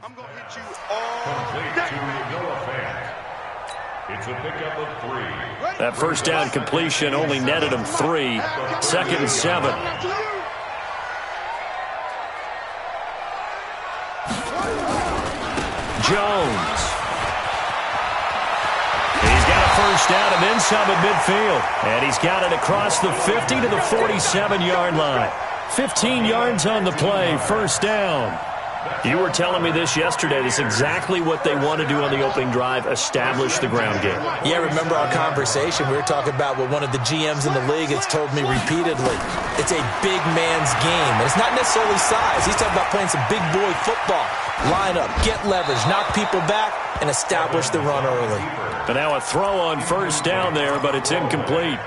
I'm going to hit you all day. It's a pickup of 3. That first down completion only netted him 3. 2nd and 7. Jones. He's got a first down and then some at midfield. And he's got it across the 50 to the 47-yard line. 15 yards on the play, first down. You were telling me this yesterday. This is exactly what they want to do on the opening drive, establish the ground game. Yeah, remember our conversation? We were talking about what one of the GMs in the league has told me repeatedly. It's a big man's game, and it's not necessarily size. He's talking about playing some big boy football. Line up, get leverage, knock people back, and establish the run early. But now a throw on first down there, but it's incomplete.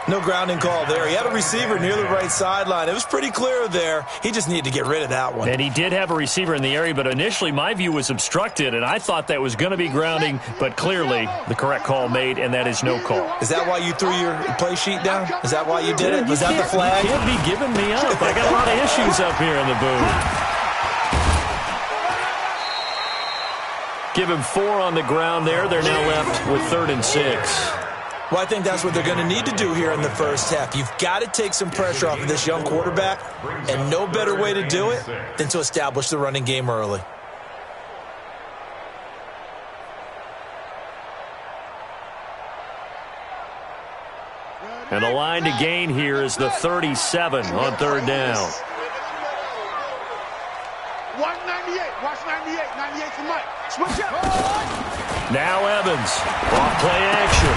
No grounding call there. He had a receiver near the right sideline. It was pretty clear there. He just needed to get rid of that one. And he did have a receiver in the area, but initially my view was obstructed, and I thought that was going to be grounding, but clearly the correct call made, and that is no call. Is that why you threw your play sheet down? Is that why you did it? Was that the flag? You can't be giving me up. I got a lot of issues up here in the booth. Give him 4 on the ground there. They're now left with 3rd and 6. Well, I think that's what they're going to need to do here in the first half. You've got to take some pressure off of this young quarterback, and no better way to do it than to establish the running game early. And the line to gain here is the 37 on 3rd down. 198. Watch 98. 98 for Mike. Switch up. Now Evans. Off play action.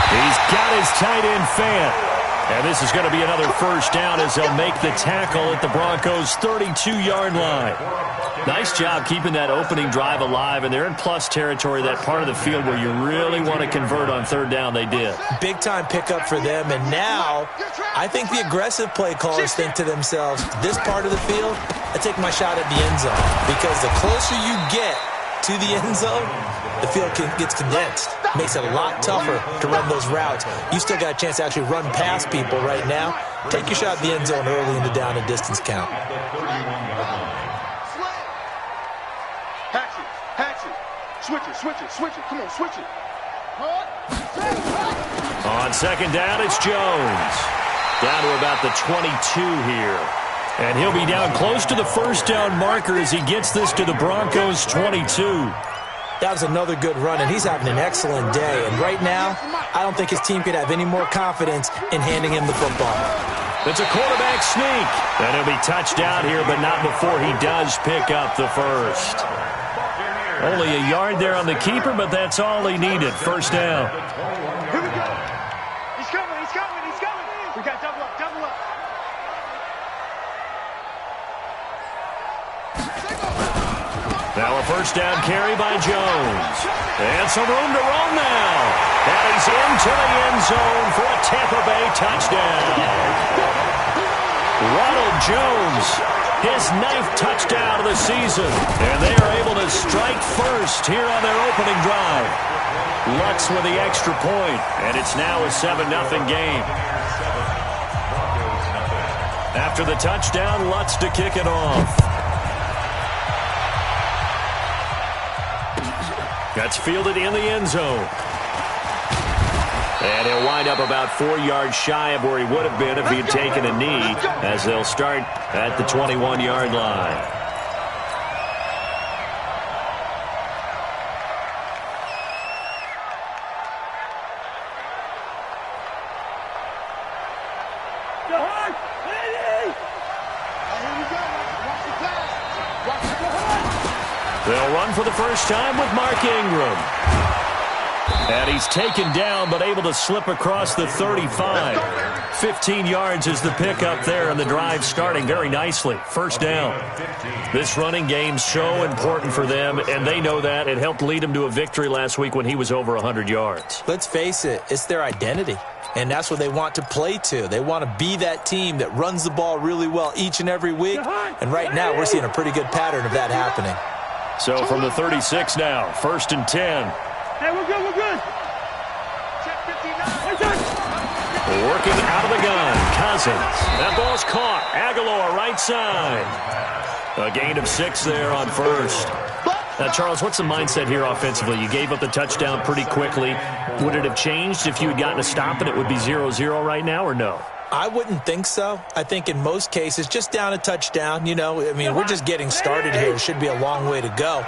He's got his tight end fan. And this is going to be another first down as they'll make the tackle at the Broncos' 32-yard line. Nice job keeping that opening drive alive, and they're in plus territory, that part of the field where you really want to convert on 3rd down. They did. Big-time pickup for them, and now I think the aggressive play callers think to themselves, this part of the field, I take my shot at the end zone, because the closer you get to the end zone, the field gets condensed. Makes it a lot tougher to run those routes. You still got a chance to actually run past people right now. Take your shot at the end zone early in the down and distance count. Hatch it. Switch it. Come on, switch it. On 2nd down, it's Jones. Down to about the 22 here. And he'll be down close to the first down marker as he gets this to the Broncos' 22. That was another good run, and he's having an excellent day. And right now, I don't think his team could have any more confidence in handing him the football. It's a quarterback sneak. And he'll be touched out here, but not before he does pick up the first. Only a yard there on the keeper, but that's all he needed. First down. Here we go. He's coming. We got double up. Now a first down carry by Jones. And some room to roam now. And he's into the end zone for a Tampa Bay touchdown. Ronald Jones, his 9th touchdown of the season. And they are able to strike first here on their opening drive. Lutz with the extra point, and it's now a 7-0 game. After the touchdown, Lutz to kick it off. That's fielded in the end zone. And he'll wind up about 4 yards shy of where he would have been if he had taken a knee, as they'll start at the 21-yard line. They'll run for the first time with Mark Ingram. And he's taken down, but able to slip across the 35. 15 yards is the pickup there, and the drive starting very nicely. First down. This running game's so important for them, and they know that. It helped lead them to a victory last week when he was over 100 yards. Let's face it, it's their identity. And that's what they want to play to. They want to be that team that runs the ball really well each and every week. And right now, we're seeing a pretty good pattern of that happening. So from the 36 now, 1st and 10. Hey, we're good. Check 59. Working out of the gun, Cousins. That ball's caught. Aguilar right side. A gain of 6 there on first. Now, Charles, what's the mindset here offensively? You gave up the touchdown pretty quickly. Would it have changed if you had gotten a stop and it would be 0-0 right now, or no? I wouldn't think so. I think in most cases, just down a touchdown, we're just getting started here. It should be a long way to go.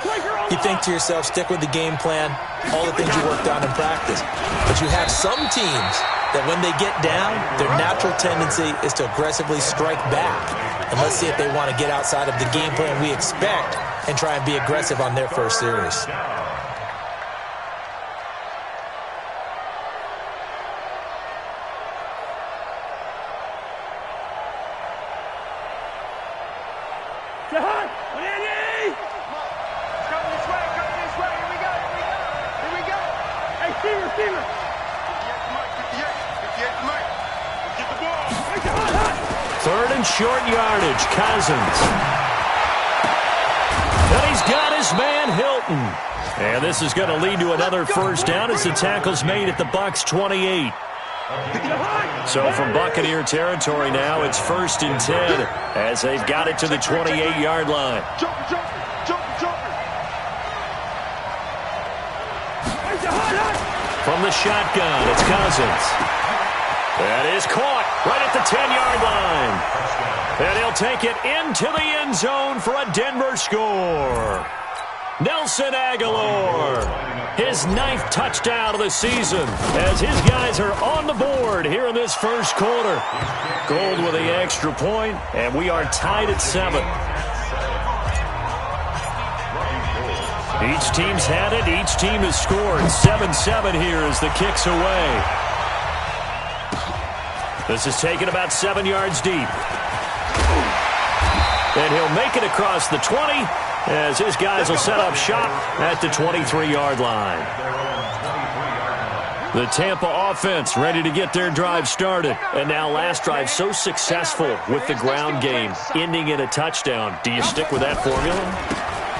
You think to yourself, stick with the game plan, all the things you worked on in practice. But you have some teams that when they get down, their natural tendency is to aggressively strike back. And let's see if they want to get outside of the game plan we expect and try and be aggressive on their first series. Third and short yardage, Cousins. And he's got his man, Hilton. And this is going to lead to another first down as the tackle's made at the Bucs 28. So from Buccaneer territory now, it's 1st and 10 as they've got it to the 28-yard line. From the shotgun, it's Cousins. That is caught right at the 10-yard line. And he'll take it into the end zone for a Denver score. Nelson Aguilar, his 9th touchdown of the season as his guys are on the board here in this first quarter. Gold with the extra point, and we are tied at 7. Each team's had it. Each team has scored. 7-7 here as the kick's away. This is taken about 7 yards deep. And he'll make it across the 20 as his guys will set up shop at the 23-yard line. The Tampa offense ready to get their drive started. And now last drive so successful with the ground game, ending in a touchdown. Do you stick with that formula?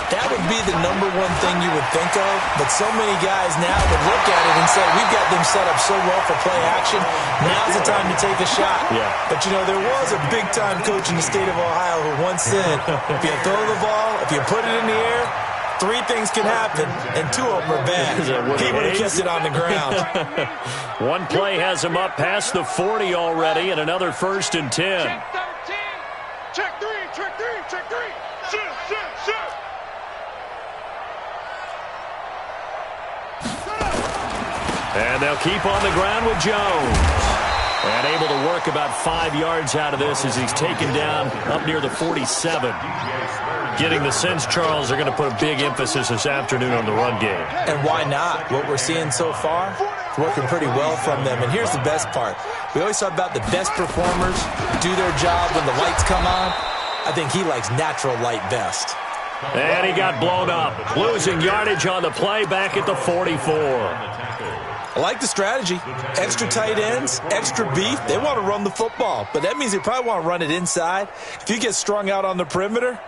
That would be the number one thing you would think of, but so many guys now would look at it and say, we've got them set up so well for play action, now's the time to take a shot. Yeah. But, there was a big-time coach in the state of Ohio who once said, if you throw the ball, if you put it in the air, 3 things can happen, and 2 of them are bad. He would have kept it on the ground. One play has him up past the 40 already, and another 1st and 10. Check 3, check 3, check 3. Shoot. And they'll keep on the ground with Jones. And able to work about 5 yards out of this as he's taken down up near the 47. Getting the sense, Charles, they're going to put a big emphasis this afternoon on the run game. And why not? What we're seeing so far is working pretty well from them. And here's the best part. We always talk about the best performers do their job when the lights come on. I think he likes natural light best. And he got blown up. Losing yardage on the play back at the 44. I like the strategy. Extra tight ends, extra beef. They want to run the football, but that means they probably want to run it inside. If you get strung out on the perimeter,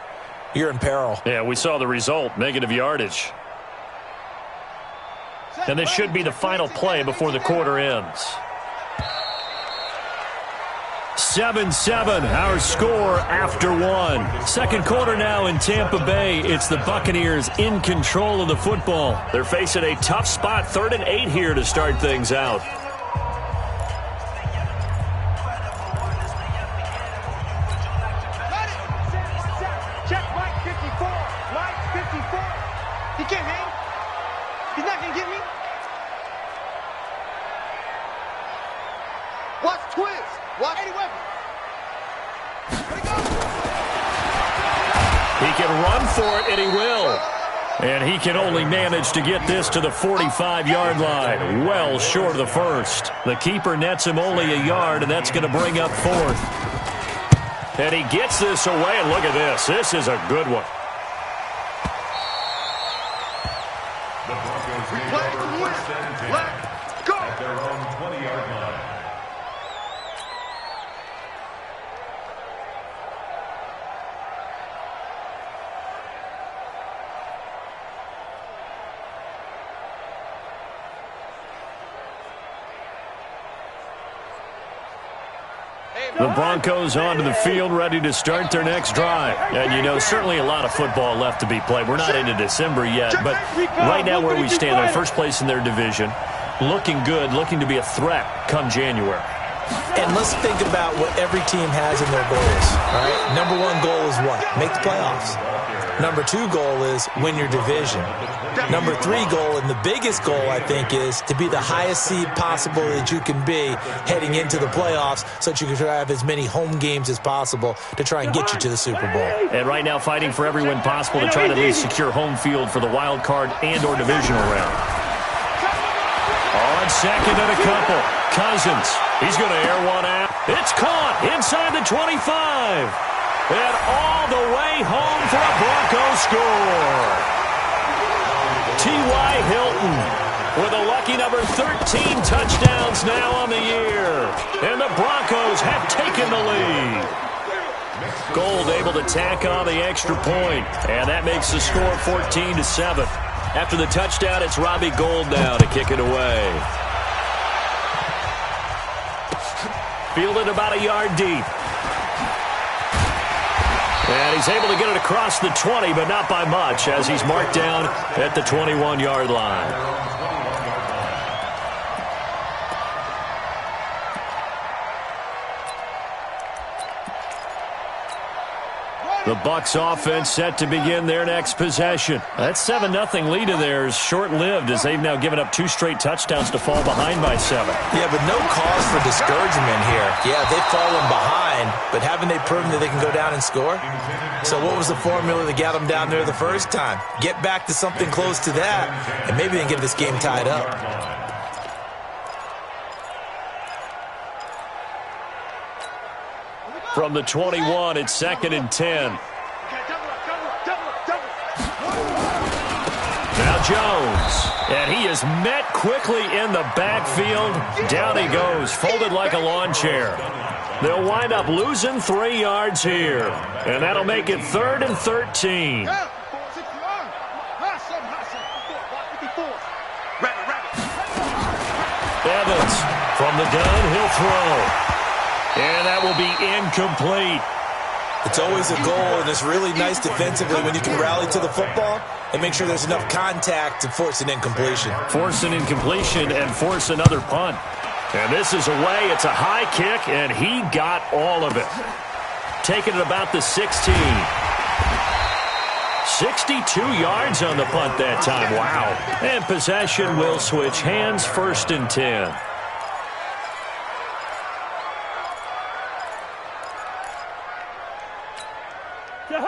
you're in peril. Yeah, we saw the result, negative yardage. And this should be the final play before the quarter ends. 7-7, our score after 1. Second quarter now in Tampa Bay. It's the Buccaneers in control of the football. They're facing a tough spot, 3rd and 8 here to start things out. Check Mike 54. Mike 54. He can't hang. He's not going to get me. Watch twist. Watch Eddie Weber. He can run for it, and he will. And he can only manage to get this to the 45-yard line. Well short of the first. The keeper nets him only a yard, and that's going to bring up 4th. And he gets this away, and look at this. This is a good one. We play to win. Let's go. At their own 20-yard line. Hey, The Broncos onto the field, ready to start their next drive. And, you know, certainly a lot of football left to be played. We're not into December yet, but right now where we stand, they're first place in their division, looking good, looking to be a threat come January. And let's think about what every team has in their goals. All right? Number one goal is what? Make the playoffs. Number two goal is win your division. Number three goal, and the biggest goal, I think, is to be the highest seed possible that you can be heading into the playoffs so that you can try to have as many home games as possible to try and get you to the Super Bowl. And right now fighting for every win possible to try to at least secure home field for the wild card and or divisional round. On second and a couple. Cousins. He's going to air one out. It's caught inside the 25. And all the way home for a Broncos score. T.Y. Hilton with a lucky number 13 touchdowns now on the year. And the Broncos have taken the lead. Gold able to tack on the extra point. And that makes the score 14-7. After the touchdown, it's Robbie Gould now to kick it away. Fielded about a yard deep. And he's able to get it across the 20, but not by much, as he's marked down at the 21-yard line. The Bucs offense set to begin their next possession. That 7-0 lead of theirs short-lived as they've now given up 2 straight touchdowns to fall behind by 7. Yeah, but no cause for discouragement here. Yeah, they've fallen behind, but haven't they proven that they can go down and score? So what was the formula that got them down there the first time? Get back to something close to that, and maybe they can get this game tied up. From the 21, it's 2nd and 10. Now Jones. And he is met quickly in the backfield. Down he goes, folded like a lawn chair. They'll wind up losing 3 yards here. And that'll make it 3rd and 13. Evans from the gun, he'll throw. And that will be incomplete. It's always a goal, and it's really nice defensively when you can rally to the football and make sure there's enough contact to force an incompletion. Force an incompletion and force another punt. And this is away. It's a high kick, and he got all of it. Taking it about the 16. 62 yards on the punt that time. Wow. And possession will switch hands, 1st and 10.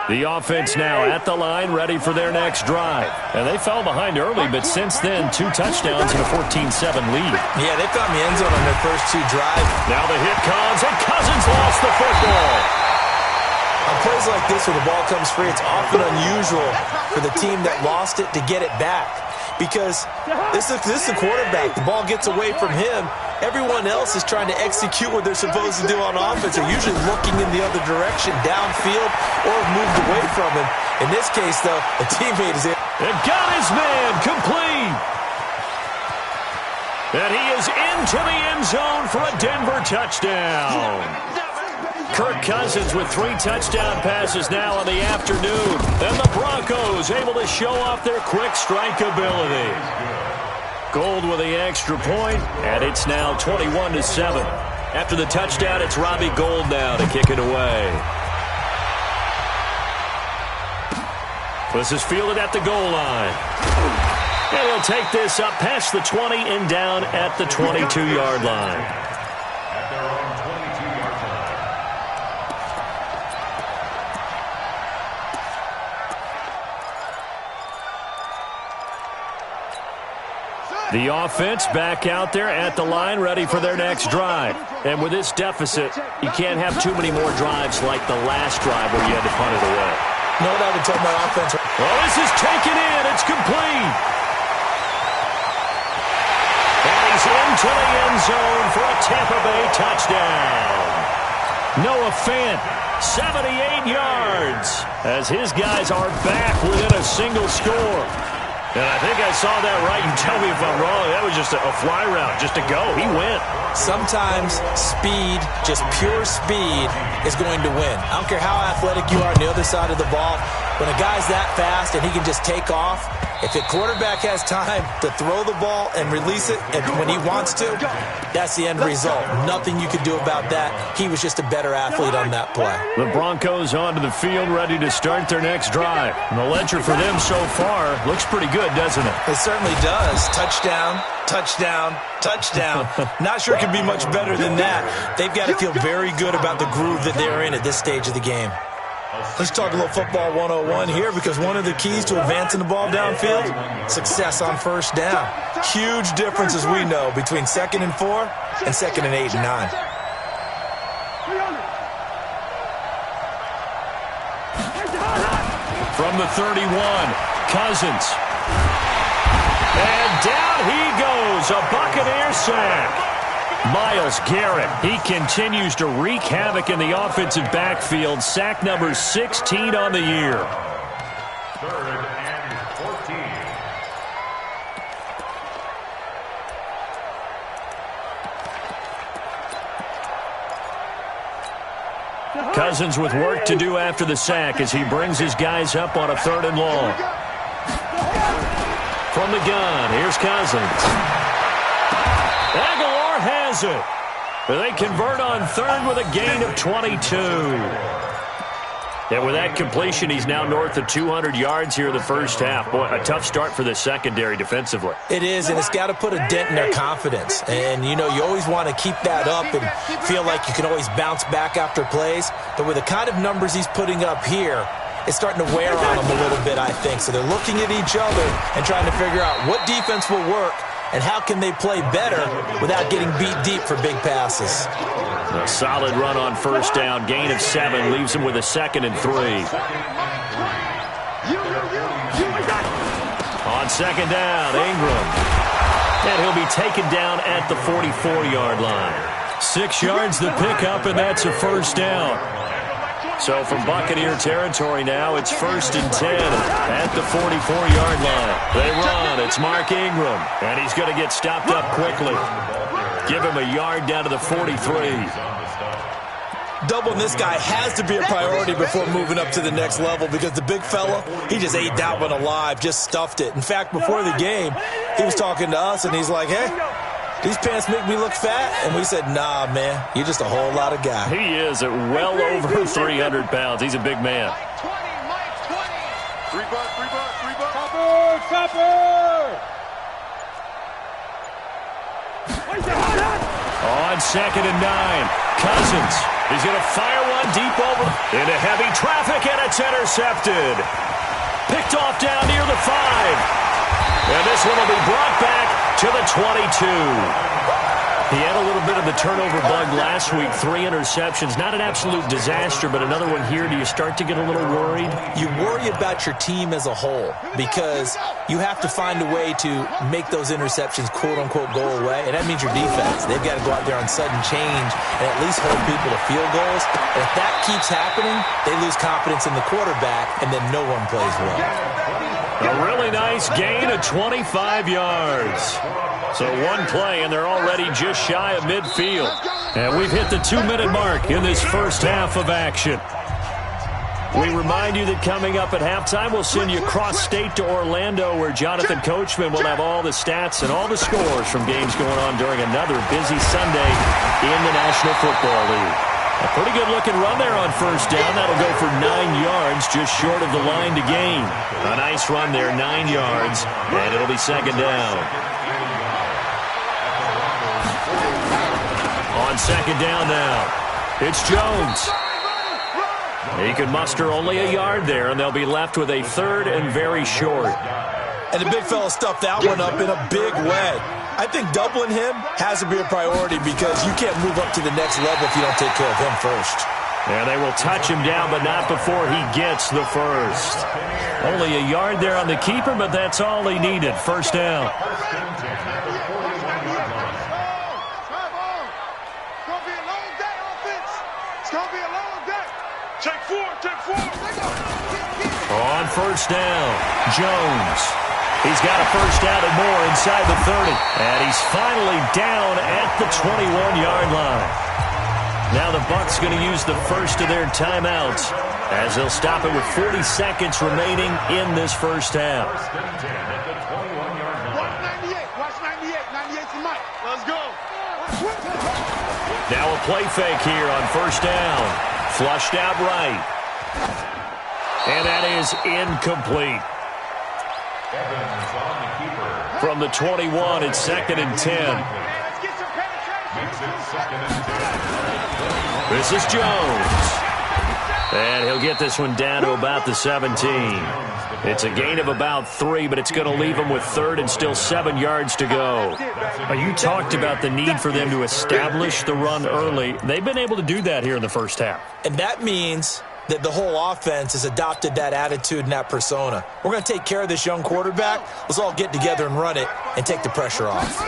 The offense now at the line, ready for their next drive. And they fell behind early, but since then, 2 touchdowns and a 14-7 lead. Yeah, they found the end zone on their first 2 drives. Now the hit comes, and Cousins lost the football. On plays like this where the ball comes free, it's often unusual for the team that lost it to get it back. Because this is the quarterback. The ball gets away from him. Everyone else is trying to execute what they're supposed to do on offense. They're usually looking in the other direction, downfield, or moved away from him. In this case, though, a teammate is in. And got his man complete. And he is into the end zone for a Denver touchdown. Kirk Cousins with 3 touchdown passes now in the afternoon. And the Broncos able to show off their quick strike ability. Gold with the extra point, and it's now 21-7. After the touchdown, it's Robbie Gould now to kick it away. This is fielded at the goal line. And he'll take this up past the 20 and down at the 22-yard line. The offense back out there at the line, ready for their next drive. And with this deficit, you can't have too many more drives like the last drive where you had to punt it away. No, I would tell my offense. Well, this is taken in. It's complete. And he's into the end zone for a Tampa Bay touchdown. Noah Fant, 78 yards, as his guys are back within a single score. And I think I saw that right. You tell me if I'm wrong. That was just a fly route, just to go. He went. Sometimes speed, just pure speed, is going to win. I don't care how athletic you are on the other side of the ball. When a guy's that fast and he can just take off, if the quarterback has time to throw the ball and release it and when he wants to, that's the end result. Nothing you could do about that. He was just a better athlete on that play. The Broncos onto the field, ready to start their next drive. And the ledger for them so far looks pretty good, doesn't it? It certainly does. Touchdown, touchdown, touchdown. Not sure it could be much better than that. They've got to feel very good about the groove that they're in at this stage of the game. Let's talk a little football 101 here, because one of the keys to advancing the ball downfield, success on first down. Huge difference, as we know, between 2nd and 4 and 2nd and 8 and 9. From the 31, Cousins. And down he goes, a Buccaneer sack. Myles Garrett, he continues to wreak havoc in the offensive backfield. Sack number 16 on the year. 3rd and 14. Cousins with work to do after the sack as he brings his guys up on a 3rd and long. From the gun, here's Cousins. Aguilar has it. They convert on 3rd with a gain of 22. And with that completion, he's now north of 200 yards here in the first half. Boy, a tough start for the secondary defensively. It is, and it's got to put a dent in their confidence. And, you know, you always want to keep that up and feel like you can always bounce back after plays. But with the kind of numbers he's putting up here, it's starting to wear on them a little bit, I think. So they're looking at each other and trying to figure out what defense will work and how can they play better without getting beat deep for big passes. A solid run on first down. Gain of 7 leaves him with a 2nd and 3. On 2nd down, Ingram. And he'll be taken down at the 44-yard line. 6 yards the pickup, and that's a first down. So from Buccaneer territory now, it's 1st and 10 at the 44-yard line. They run. It's Mark Ingram, and he's going to get stopped up quickly. Give him a yard down to the 43. Doubling this guy has to be a priority before moving up to the next level, because the big fella, he just ate that one alive, just stuffed it. In fact, before the game, he was talking to us, and he's like, hey, these pants make me look fat. And we said, nah, man, you're just a whole lot of guy. He is at well over 300 pounds. He's a big man. On 2nd and 9, Cousins. He's going to fire one deep over into heavy traffic, and it's intercepted. Picked off down near the 5. And this one will be brought back to the 22. He had a little bit of the turnover bug last week, 3 interceptions. Not an absolute disaster, but another one here. Do you start to get a little worried? You worry about your team as a whole, because you have to find a way to make those interceptions, quote-unquote, go away, and that means your defense. They've got to go out there on sudden change and at least hold people to field goals. And if that keeps happening, they lose confidence in the quarterback, and then no one plays well. A really nice gain of 25 yards. So one play, and they're already just shy of midfield. And we've hit the 2-minute mark in this first half of action. We remind you that coming up at halftime, we'll send you cross-state to Orlando, where Jonathan Coachman will have all the stats and all the scores from games going on during another busy Sunday in the National Football League. A pretty good-looking run there on first down. That'll go for 9 yards, just short of the line to gain. A nice run there, 9 yards, and it'll be 2nd down. On 2nd down now, it's Jones. He can muster only a yard there, and they'll be left with a 3rd and very short. And the big fella stuffed that one up in a big way. I think doubling him has to be a priority, because you can't move up to the next level if you don't take care of him first. And they will touch him down, but not before he gets the first. Only a yard there on the keeper, but that's all he needed. First down. Take 4. On first down, Jones. He's got a first down and more inside the 30. And he's finally down at the 21-yard line. Now the Bucs going to use the first of their timeouts as they'll stop it with 40 seconds remaining in this first half. Watch 98. 98's the mic. Let's go. Now a play fake here on first down. Flushed out right. And that is incomplete. From the 21, it's 2nd and 10. This is Jones. And he'll get this one down to about the 17. It's a gain of about 3, but it's going to leave him with 3rd and still 7 yards to go. You talked about the need for them to establish the run early. They've been able to do that here in the first half. And that means that the whole offense has adopted that attitude and that persona. We're going to take care of this young quarterback. Let's all get together and run it and take the pressure off.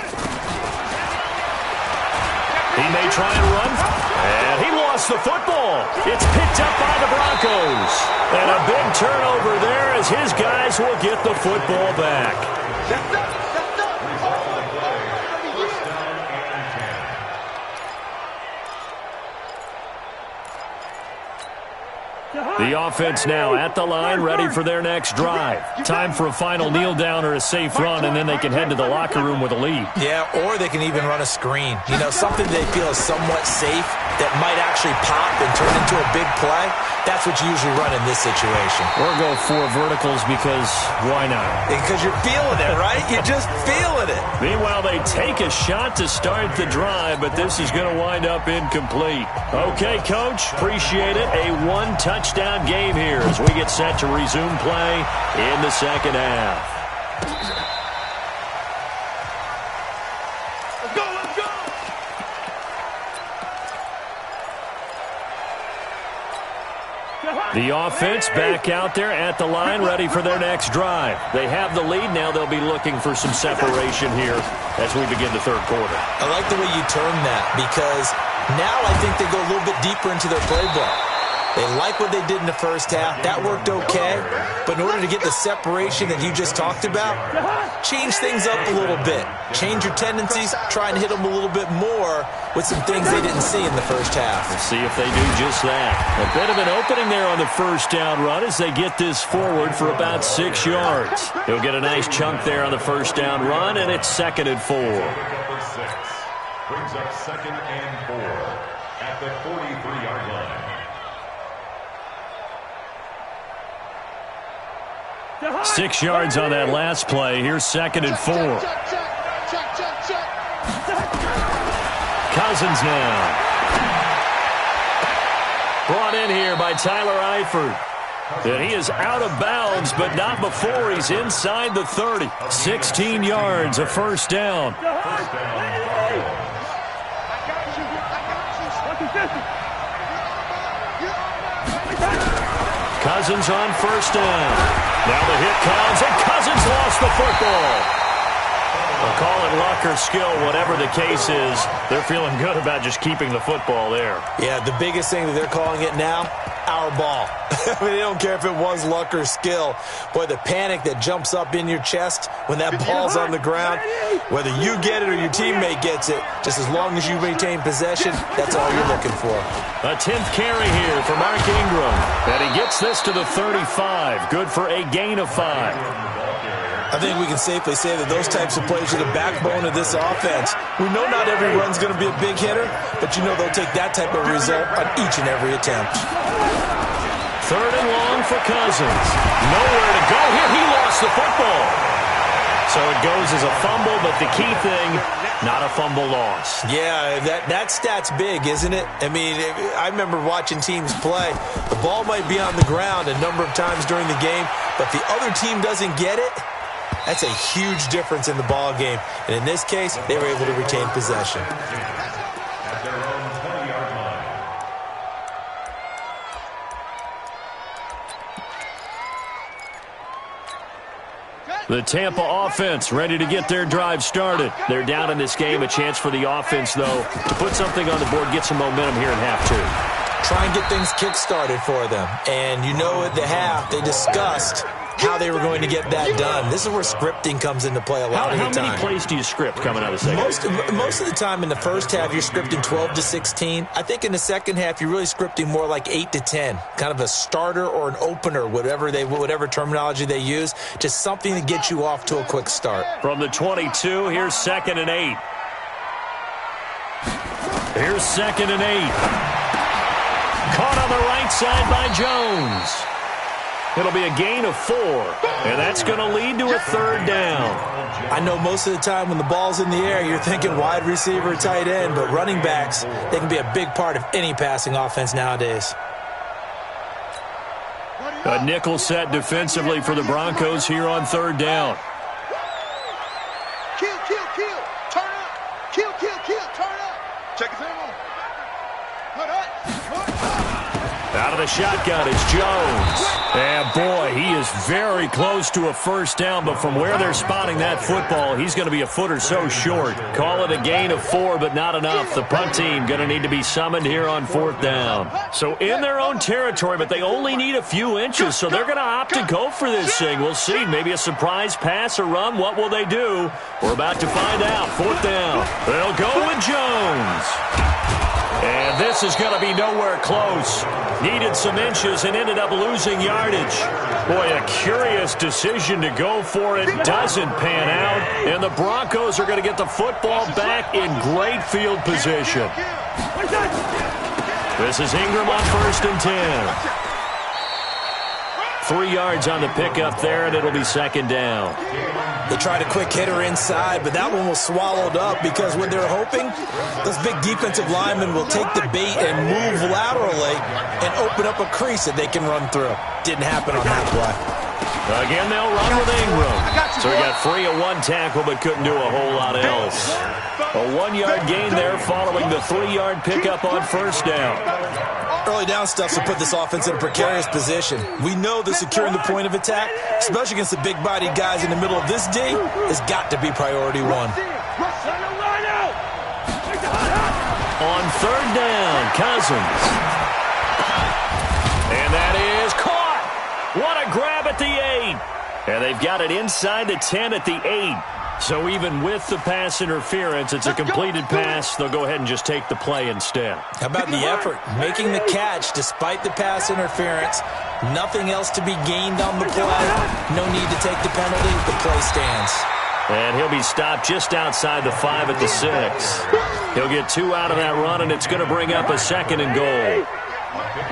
He may try and run, and he lost the football. It's picked up by the Broncos. And a big turnover there as his guys will get the football back. The offense now at the line, ready for their next drive. Time for a final kneel down or a safe run, and then they can head to the locker room with a lead. Yeah, or they can even run a screen. You know, something they feel is somewhat safe that might actually pop and turn into a big play. That's what you usually run in this situation. Or go 4 verticals because why not? Because you're feeling it, right? You're just feeling it. Meanwhile, they take a shot to start the drive, but this is going to wind up incomplete. Okay, Coach, appreciate it. A 1-touchdown game here as we get set to resume play in the second half. Let's go, let's go. The offense back out there at the line, ready for their next drive. They have the lead. Now they'll be looking for some separation here as we begin the third quarter. I like the way you term that because now I think they go a little bit deeper into their playbook. They like what they did in the first half. That worked okay. But in order to get the separation that you just talked about, change things up a little bit. Change your tendencies. Try and hit them a little bit more with some things they didn't see in the first half. We'll see if they do just that. A bit of an opening there on the first down run as they get this forward for about 6 yards. He'll get a nice chunk there on the first down run, and it's 2nd and 4. Brings up 2nd and 4 at the 43-yard line. 6 yards on that last play. Here's 2nd and 4. Cousins now. Brought in here by Tyler Eifert. And he is out of bounds, but not before he's inside the 30. 16 yards, a first down. Cousins on first down. Now the hit comes, and Cousins lost the football. We'll call it luck or skill, whatever the case is. They're feeling good about just keeping the football there. Yeah, the biggest thing that they're calling it now, our ball. I mean, they don't care if it was luck or skill. Boy, the panic that jumps up in your chest when that ball's on the ground, whether you get it or your teammate gets it, just as long as you maintain possession, that's all you're looking for. A 10th carry here for Mark Ingram. And he gets this to the 35. Good for a gain of 5. I think we can safely say that those types of plays are the backbone of this offense. We know not every run's going to be a big hitter, but you know they'll take that type of result on each and every attempt. 3rd and long for Cousins. Nowhere to go here. He lost the football. So it goes as a fumble, but the key thing, not a fumble loss. Yeah, that stat's big, isn't it? I mean, I remember watching teams play. The ball might be on the ground a number of times during the game, but the other team doesn't get it. That's a huge difference in the ball game. And in this case, they were able to retain possession. At their own 20-yard line. The Tampa offense ready to get their drive started. They're down in this game. A chance for the offense, though, to put something on the board, get some momentum here in half 2. Try and get things kick-started for them. And you know at the half, they discussed how they were going to get that done. This is where scripting comes into play a lot of the time. How many plays do you script coming out of the second? Most of the time in the first half, you're scripting 12 to 16. I think in the second half, you're really scripting more like 8 to 10, kind of a starter or an opener, whatever terminology they use, just something to get you off to a quick start. From the 22, here's 2nd and 8. Here's 2nd and 8. Caught on the right side by Jones. It'll be a gain of 4, and that's going to lead to a 3rd down. I know most of the time when the ball's in the air, you're thinking wide receiver, tight end, but running backs, they can be a big part of any passing offense nowadays. A nickel set defensively for the Broncos here on 3rd down. Kill, turn up. Kill, turn up. Check his ammo. Put up. Out of the shotgun, it's Jones. And boy, he is very close to a 1st down, but from where they're spotting that football, he's going to be a foot or so short. Call it a gain of 4, but not enough. The punt team going to need to be summoned here on 4th down. So in their own territory, but they only need a few inches, so they're going to opt to go for this thing. We'll see. Maybe a surprise pass or run. What will they do? We're about to find out. 4th down. They'll go with Jones. And this is going to be nowhere close. Needed some inches and ended up losing yardage. Boy, a curious decision to go for it. Doesn't pan out. And the Broncos are going to get the football back in great field position. This is Ingram on 1st and 10. 3 yards on the pickup there, and it'll be 2nd down. They tried a quick hitter inside, but that one was swallowed up because what they're hoping, those big defensive linemen will take the bait and move laterally and open up a crease that they can run through. Didn't happen on that play. Again, they'll run with Ingram. So he got free of 1 tackle, but couldn't do a whole lot else. A 1-yard gain there following the 3-yard pickup on 1st down. Early down stuff will put this offense in a precarious position. We know that securing the point of attack, especially against the big-bodied guys in the middle of this D, has got to be priority 1. On 3rd down, Cousins. And that is caught. What a grab at the 8. And they've got it inside the 10 at the 8. So even with the pass interference, it's a completed pass. They'll go ahead and just take the play instead. How about the effort? Making the catch despite the pass interference. Nothing else to be gained on the play. No need to take the penalty. The play stands. And he'll be stopped just outside the 5 at the 6. He'll get 2 out of that run, and it's going to bring up a 2nd and goal.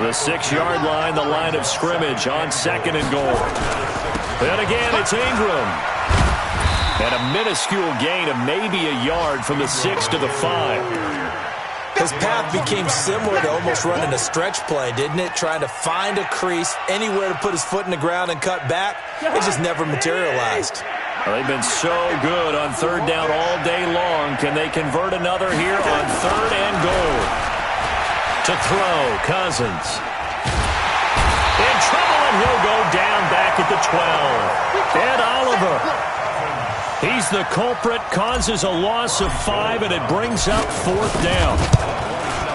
The 6-yard line, the line of scrimmage on 2nd and goal. And again, it's Ingram. And a minuscule gain of maybe a yard from the 6 to the 5. His path became similar to almost running a stretch play, didn't it? Trying to find a crease, anywhere to put his foot in the ground and cut back. It just never materialized. Well, they've been so good on 3rd down all day long. Can they convert another here on 3rd and goal? To throw, Cousins. In trouble, and he'll go down back at the 12. Ed Oliver. He's the culprit, causes a loss of 5, and it brings up 4th down.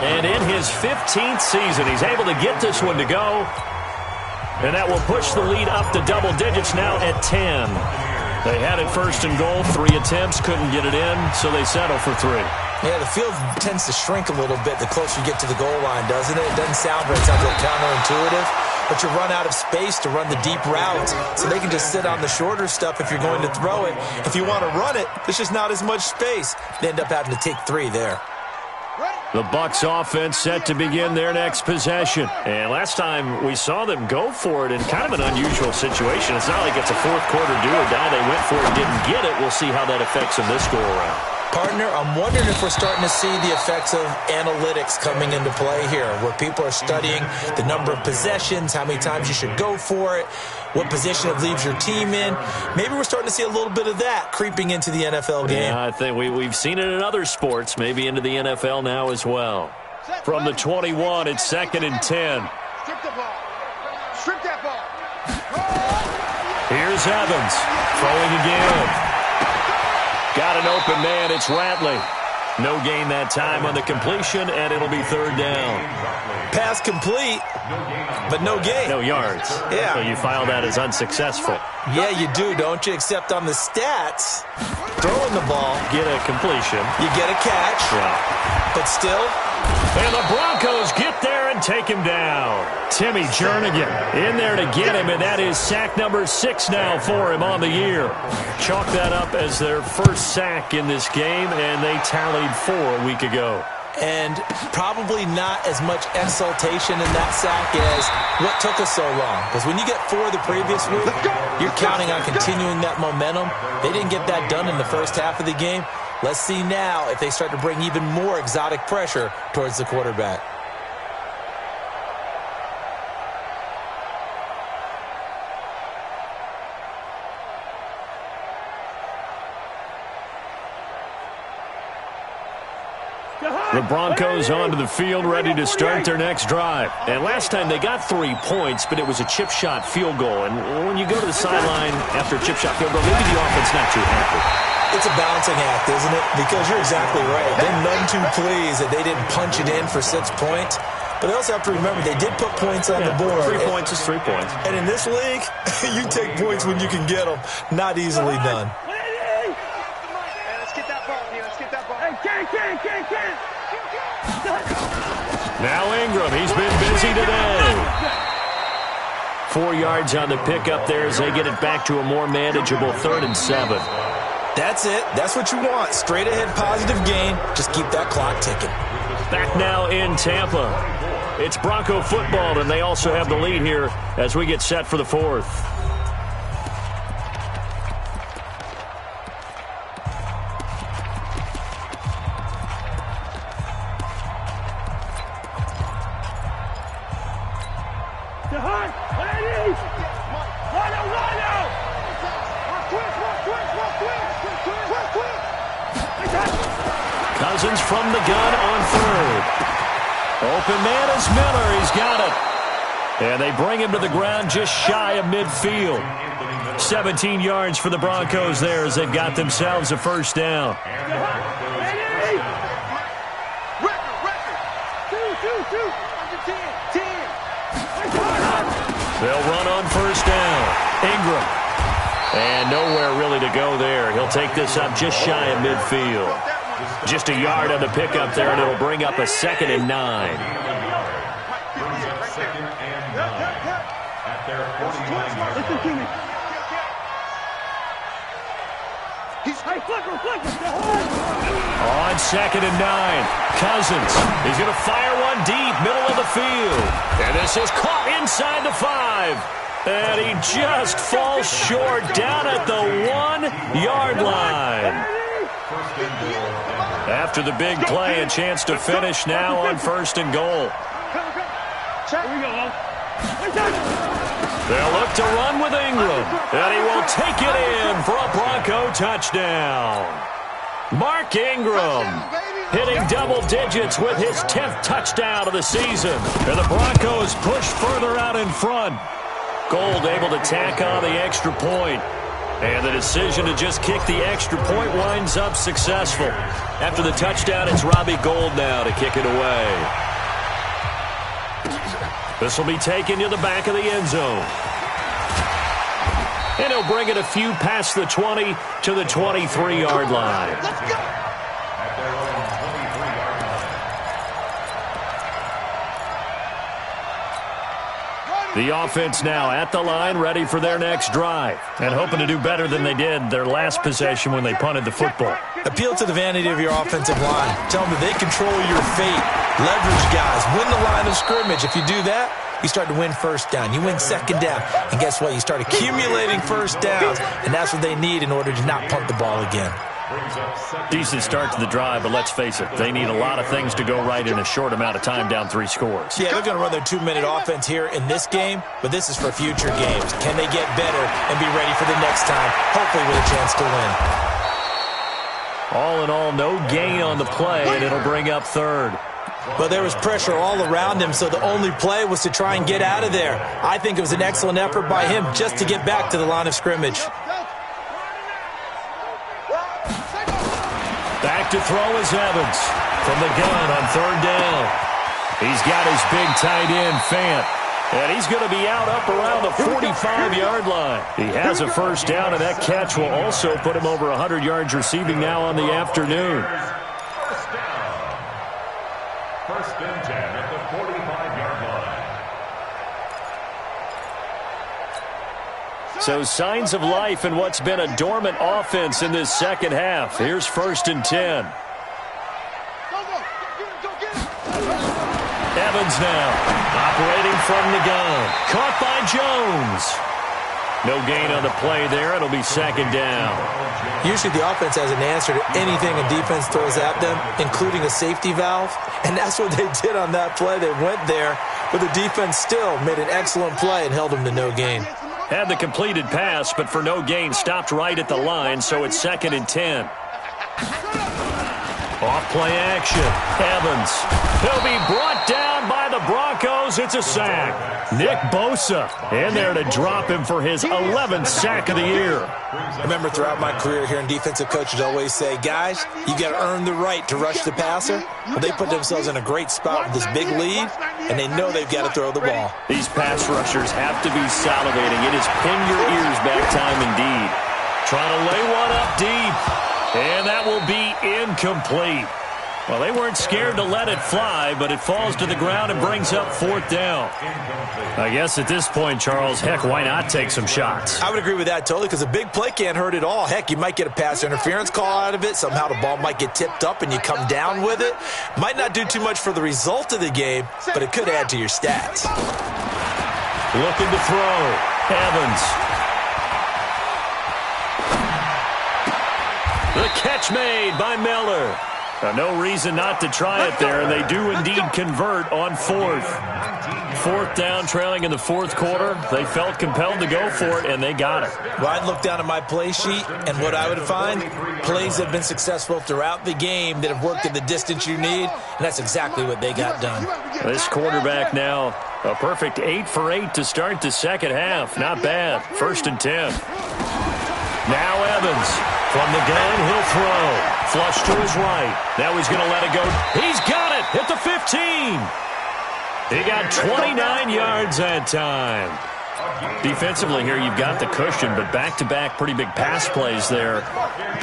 And in his 15th season, he's able to get this one to go. And that will push the lead up to double digits now at 10. They had it 1st and goal, 3 attempts, couldn't get it in, so they settle for 3. Yeah, the field tends to shrink a little bit the closer you get to the goal line, doesn't it? It doesn't sound right. It sounds a little counterintuitive. But you run out of space to run the deep routes, so they can just sit on the shorter stuff if you're going to throw it. If you want to run it, there's just not as much space. They end up having to take 3 there. The Bucs offense set to begin their next possession. And last time we saw them go for it in kind of an unusual situation. It's not like it's a 4th quarter do or die. They went for it and didn't get it. We'll see how that affects them this go-around. Partner, I'm wondering if we're starting to see the effects of analytics coming into play here, where people are studying the number of possessions, how many times you should go for it, what position it leaves your team in. Maybe we're starting to see a little bit of that creeping into the NFL game. Yeah, I think we've seen it in other sports, maybe into the NFL now as well. From the 21, it's 2nd and 10. Strip the ball. Strip that ball. Here's Evans throwing again. Got an open man. It's Ratley. No gain that time on the completion, and it'll be third down. Pass complete, but no gain. No yards. Yeah. So you file that as unsuccessful. Yeah, you do, don't you? Except on the stats, throwing the ball. Get a completion. You get a catch. Yeah. But still. And the Broncos get there and take him down. Timmy Jernigan in there to get him, and that is sack number 6 now for him on the year. Chalk that up as their first sack in this game, and they tallied 4 a week ago. And probably not as much exultation in that sack as what took us so long. Because when you get 4 the previous week, you're counting on continuing that momentum. They didn't get that done in the first half of the game. Let's see now if they start to bring even more exotic pressure towards the quarterback. The Broncos onto the field, ready to start their next drive. And last time they got 3 points, but it was a chip shot field goal. And when you go to the sideline after a chip shot field goal, maybe the offense not too happy. It's a balancing act, isn't it? Because you're exactly right. They're none too pleased that they didn't punch it in for 6 points. But they also have to remember they did put points on the board. 3 points is 3 points. And in this league, you take points when you can get them. Not easily done. Let's get that ball here. Let's get that ball. Hey, Ken. Now Ingram, he's been busy today. 4 yards on the pickup there as they get it back to a more manageable 3rd and 7. That's it. That's what you want. Straight ahead positive gain. Just keep that clock ticking. Back now in Tampa. It's Bronco football, and they also have the lead here as we get set for the 4th. Cousins from the gun on 3rd. Open man is Miller. He's got it. And they bring him to the ground just shy of midfield. 17 yards for the Broncos there as they've got themselves a first down. They'll run on first down. Ingram. And nowhere really to go there. He'll take this up just shy of midfield. Just a yard on the pickup there, and it'll bring up a 2nd and 9. On 2nd and 9, Cousins. He's going to fire one deep, middle of the field. And this is caught inside the 5. And he just falls short down at the 1-yard line. After the big play, a chance to finish now on 1st and goal. They'll look to run with Ingram, and he will take it in for a Bronco touchdown. Mark Ingram hitting double digits with his 10th touchdown of the season. And the Broncos push further out in front. Gold able to tack on the extra point. And the decision to just kick the extra point winds up successful. After the touchdown, it's Robbie Gould now to kick it away. This will be taken to the back of the end zone. And he'll bring it a few past the 20 to the 23-yard line. Let's go. The offense now at the line, ready for their next drive, and hoping to do better than they did their last possession when they punted the football. Appeal to the vanity of your offensive line. Tell them that they control your fate. Leverage guys. Win the line of scrimmage. If you do that, you start to win first down. You win second down. And guess what? You start accumulating first downs, and that's what they need in order to not punt the ball again. Decent start to the drive, but let's face it, they need a lot of things to go right in a short amount of time down 3 scores. Yeah, they're going to run their 2-minute offense here in this game, but this is for future games. Can they get better and be ready for the next time, hopefully with a chance to win? All in all, no gain on the play, and it'll bring up 3rd. Well, there was pressure all around him, so the only play was to try and get out of there. I think it was an excellent effort by him just to get back to the line of scrimmage. Back Back to throw is Evans from the gun on third down. He's got his big tight end, Fant. And he's going to be out up around the 45-yard line. He has a first down, and that catch will also put him over 100 yards receiving now on the afternoon. First down. First and 10 at the 45-yard line. So signs of life in what's been a dormant offense in this second half. Here's first and 10. Evans now, operating from the gun. Caught by Jones. No gain on the play there. It'll be second down. Usually the offense has an answer to anything a defense throws at them, including a safety valve. And that's what they did on that play. They went there, but the defense still made an excellent play and held them to no gain. Had the completed pass, but for no gain, stopped right at the line, so it's second and 10. Off play action. Evans. He'll be brought down by the Broncos. It's a sack. Nick Bosa in there to drop him for his 11th sack of the year. I remember throughout my career hearing defensive coaches always say, guys, you got to earn the right to rush the passer. Well, they put themselves in a great spot with this big lead, and they know they've got to throw the ball. These pass rushers have to be salivating. It is pin your ears back time indeed. Trying to lay one up deep. And that will be incomplete. Well, they weren't scared to let it fly, but it falls to the ground and brings up fourth down. I guess at this point, Charles, heck, why not take some shots? I would agree with that totally, because a big play can't hurt at all. Heck, you might get a pass interference call out of it. Somehow the ball might get tipped up and you come down with it. Might not do too much for the result of the game, but it could add to your stats. Looking to throw. Evans. The catch made by Miller. No reason not to try it there, and they do indeed convert on fourth. Fourth down, trailing in the fourth quarter. They felt compelled to go for it, and they got it. Well, I'd look down at my play sheet, and what I would find, plays have been successful throughout the game that have worked in the distance you need, and that's exactly what they got done. This quarterback now, a perfect 8 for 8 to start the second half. Not bad. First and 10. Now Evans. From the gun, he'll throw. Flush to his right. Now he's going to let it go. He's got it at the 15. He got 29 yards that time. Defensively here, you've got the cushion, but back-to-back pretty big pass plays there.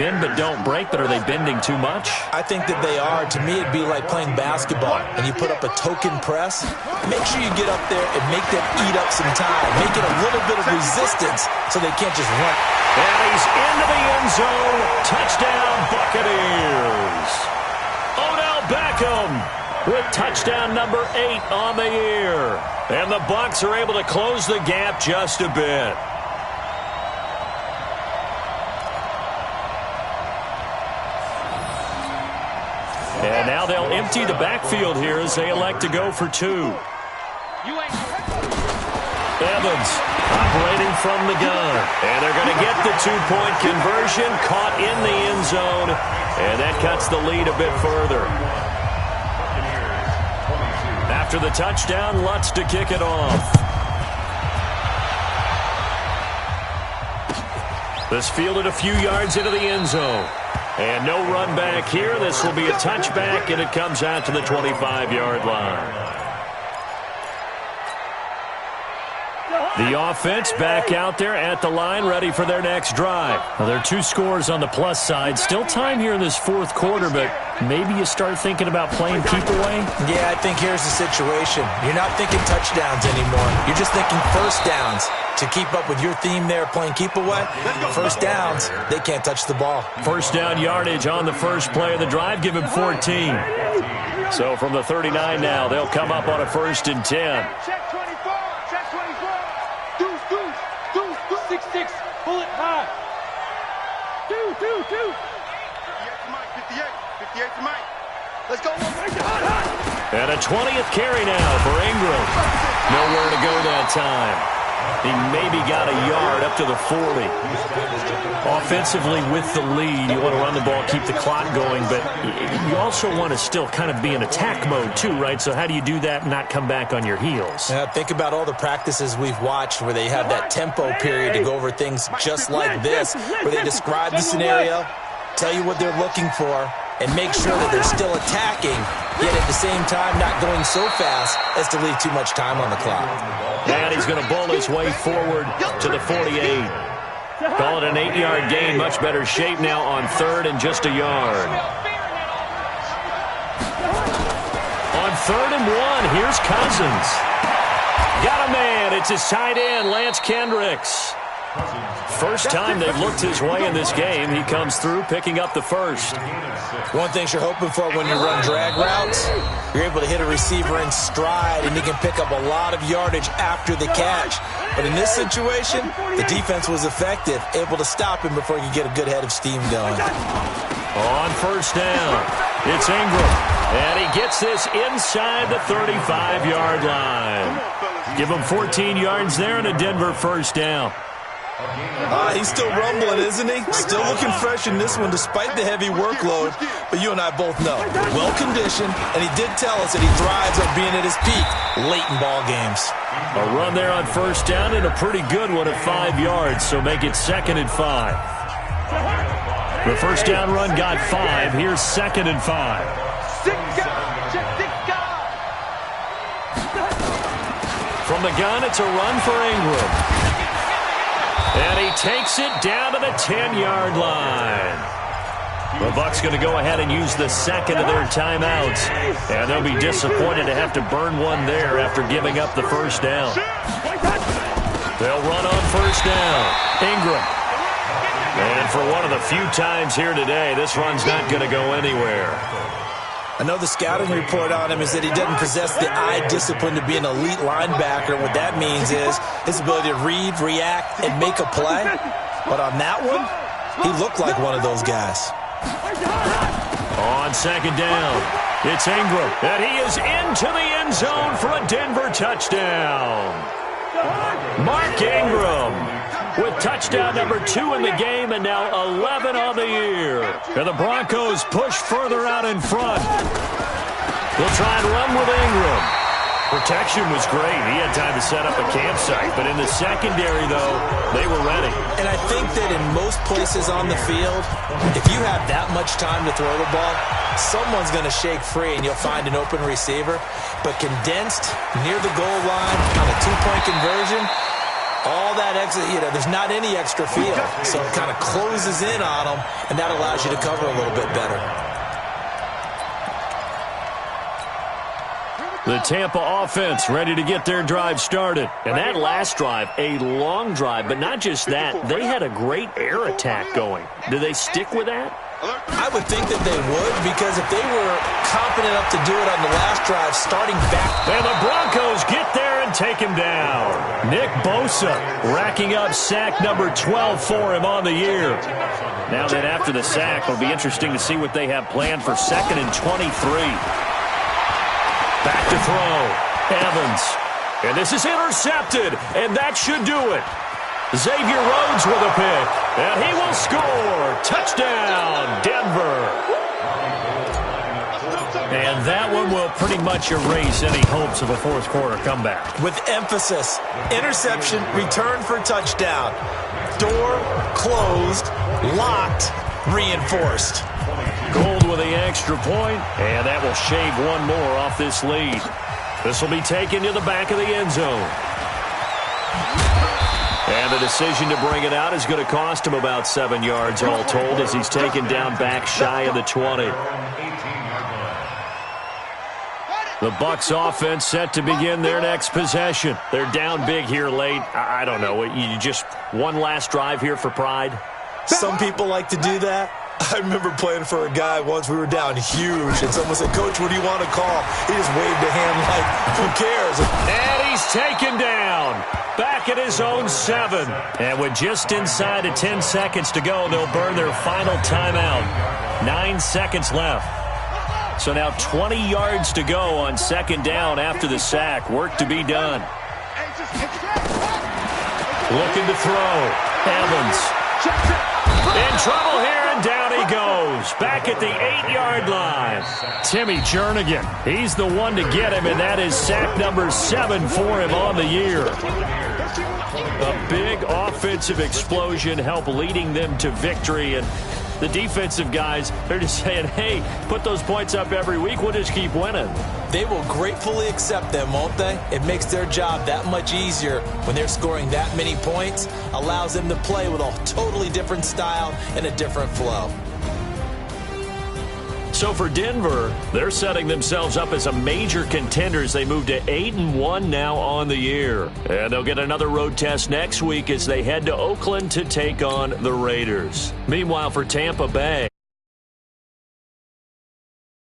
Bend but don't break, but are they bending too much? I think that they are. To me, it'd be like playing basketball, and you put up a token press. Make sure you get up there and make them eat up some time. Make it a little bit of resistance so they can't just run. And he's into the end zone. Touchdown, Buccaneers. Odell Beckham with touchdown number 8 on the year. And the Bucs are able to close the gap just a bit. And now they'll empty the backfield here as they elect to go for 2. Evans operating from the gun. And they're going to get the 2-point conversion, caught in the end zone. And that cuts the lead a bit further. After the touchdown, Lutz to kick it off. This fielded a few yards into the end zone. And no run back here. This will be a touchback, and it comes out to the 25-yard line. The offense back out there at the line, ready for their next drive. Now, there are 2 scores on the plus side. Still time here in this fourth quarter, but maybe you start thinking about playing keep away? Yeah, I think here's the situation. You're not thinking touchdowns anymore. You're just thinking first downs. To keep up with your theme there, playing keep away, first downs, they can't touch the ball. First down yardage on the first play of the drive, give him 14. So from the 39 now, they'll come up on a first and 10. Check 24. Check 24. Deuce. 6-6. Pull it high. 2. 58 to Mike. 58 to Mike. Let's go. And a 20th carry now for Ingram. Nowhere to go that time. He maybe got a yard up to the 40. Offensively with the lead, you want to run the ball, keep the clock going, but you also want to still kind of be in attack mode too, right? So how do you do that and not come back on your heels? Think about all the practices we've watched where they have that tempo period to go over things just like this, where they describe the scenario, tell you what they're looking for, and make sure that they're still attacking, yet at the same time not going so fast as to leave too much time on the clock. And he's going to bull his way forward to the 48. Call it an 8-yard gain. Much better shape now on third and just a yard. On 3rd and 1, here's Cousins. Got a man. It's his tight end, Lance Kendricks. First time they've looked his way in this game. He comes through, picking up the first. One thing you're hoping for when you run drag routes, you're able to hit a receiver in stride, and he can pick up a lot of yardage after the catch. But in this situation, the defense was effective, able to stop him before he could get a good head of steam going. On first down, it's Ingram. And he gets this inside the 35-yard line. Give him 14 yards there and a Denver first down. He's still rumbling, isn't he? Still looking fresh in this one despite the heavy workload. But you and I both know, well-conditioned, and he did tell us that he thrives on being at his peak late in ball games. A run there on first down and a pretty good one at 5 yards, so make it 2nd and 5. The first down run got 5. Here's 2nd and 5. From the gun, it's a run for Ingram. And he takes it down to the 10-yard line. The Bucs going to go ahead and use the second of their timeouts. And they'll be disappointed to have to burn one there after giving up the first down. They'll run on first down. Ingram. And for one of the few times here today, this run's not going to go anywhere. I know the scouting report on him is that he doesn't possess the eye discipline to be an elite linebacker. What that means is his ability to read, react, and make a play. But on that one, he looked like one of those guys. On second down, it's Ingram. And he is into the end zone for a Denver touchdown. Mark Ingram with touchdown number 2 in the game and now 11 on the year. And the Broncos push further out in front. They'll try and run with Ingram. Protection was great. He had time to set up a campsite. But in the secondary, though, they were ready. And I think that in most places on the field, if you have that much time to throw the ball, someone's going to shake free and you'll find an open receiver. But condensed near the goal line on a 2-point conversion, all that extra, there's not any extra field. So it kind of closes in on them, and that allows you to cover a little bit better. The Tampa offense ready to get their drive started. And that last drive, a long drive, but not just that. They had a great air attack going. Do they stick with that? I would think that they would, because if they were confident enough to do it on the last drive, starting back. And the Broncos get there and take him down. Nick Bosa racking up sack number 12 for him on the year. Now that after the sack, it'll be interesting to see what they have planned for 2nd and 23. Back to throw. Evans. And this is intercepted. And that should do it. Xavier Rhodes with a pick. And he will score. Touchdown, Denver. And that one will pretty much erase any hopes of a fourth quarter comeback. With emphasis. Interception, return for touchdown. Door closed, locked, reinforced. Gold with the extra point, and that will shave one more off this lead. This will be taken to the back of the end zone. And the decision to bring it out is going to cost him about 7 yards all told as he's taken down back shy of the 20. The Bucs offense set to begin their next possession. They're down big here late. I don't know. You just one last drive here for pride? Some people like to do that. I remember playing for a guy once. We were down huge, and someone said, "Coach, what do you want to call?" He just waved a hand like, who cares? And he's taken down. Back at his own 7. And with just inside of 10 seconds to go, they'll burn their final timeout. 9 seconds left. So now 20 yards to go on second down after the sack. Work to be done. Looking to throw. Evans. In trouble here, and down he goes. Back at the 8-yard line. Timmy Jernigan. He's the one to get him, and that is sack number 7 for him on the year. A big offensive explosion helped leading them to victory, and The defensive guys, they're just saying, hey, put those points up every week. We'll just keep winning. They will gratefully accept them, won't they? It makes their job that much easier when they're scoring that many points. Allows them to play with a totally different style and a different flow. So for Denver, they're setting themselves up as a major contender as they move to 8-1 now on the year. And they'll get another road test next week as they head to Oakland to take on the Raiders. Meanwhile, for Tampa Bay,